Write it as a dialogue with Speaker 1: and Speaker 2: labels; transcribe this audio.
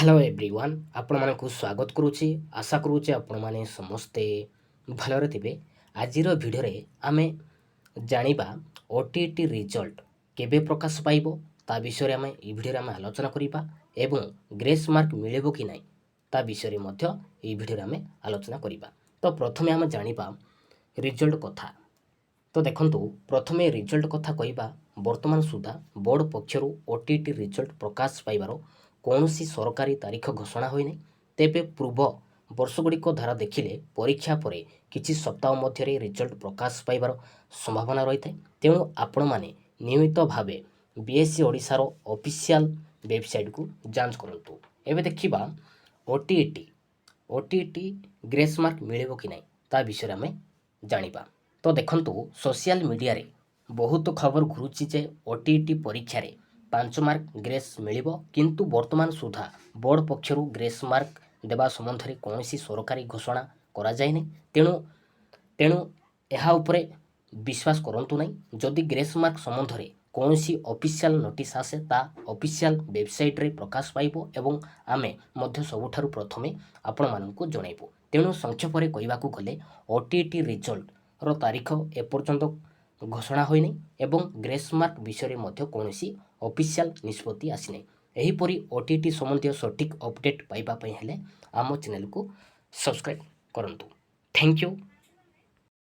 Speaker 1: Hello everyone आपण मानक स्वागत करुच्ची आशा करुच्चे आपण माने समस्ते भलरे थिबे। आजिर भिडियो रे आमे जानिबा ओटीटी रिजल्ट केबे प्रकाश पाइबो ता विषय रे आमे ई भिडियो रे आमे आलोचना करिबा एवं ग्रेस मार्क मिलेबो कि नाही ता विषय रे मध्य ई भिडियो रे आमे आलोचना करिबा। तो प्रथमे आमे जानिबा रिजल्ट कथा। तो देखंतु प्रथमे रिजल्ट कथा कहिबा वर्तमान सुधा बोर्ड पक्षरु ओटीटी रिजल्ट प्रकाश पाइबारो कौनसी सरकारी तारीख घोषणा होइनै। तेबे पूर्व वर्षगुड़िक धारा देखिले परीक्षा पर किछि सप्ताह मध्य रिजल्ट प्रकाश पाइबार संभावना रही है। तेणु आपण मैंने नियमित भाव बीएससी ओडिशार ऑफिशियल वेबसाइट को जांच करंतु। एबे देखिबा ओटीटी ओटीटी ग्रेस मार्क मिलेबो कि नहीं ता विषय आमे जानिबा। तो देखंतु सोशल मीडिया रे बहुत खबर घुरुची जे ओटीटी परीक्षा रे 5 मार्क ग्रेस मिलिबो, किंतु वर्तमान सुधा बोर्ड पक्षरु ग्रेस मार्क देबा संबंध रे कोनोसी सरकारी घोषणा करा जाय नै। तेणु तेणु एहा उपरे विश्वास करंतु नै। जदि ग्रेस मार्क संबंध रे कोनोसी ऑफिशियल नोटिस आसे ता ऑफिशियल वेबसाइट रे प्रकाश पाइबो एवं आमे मध्य सबुठारु प्रथमे आपण माननकु जणाइबो। तेणु संक्षेप रे कहिबाकू गले ओटीटी रिजल्ट रो तारीख एपर्यंत घोषणा होई नै एवं ग्रेस मार्क विषय मध्य कोनोसी ऑफिशियल निष्पत्ति आसी नै। एहीपरि ओटीटी संबंधी सठिक अपडेट पाइबा पई हेले आम चैनल को सब्सक्राइब करंतु। Thank you.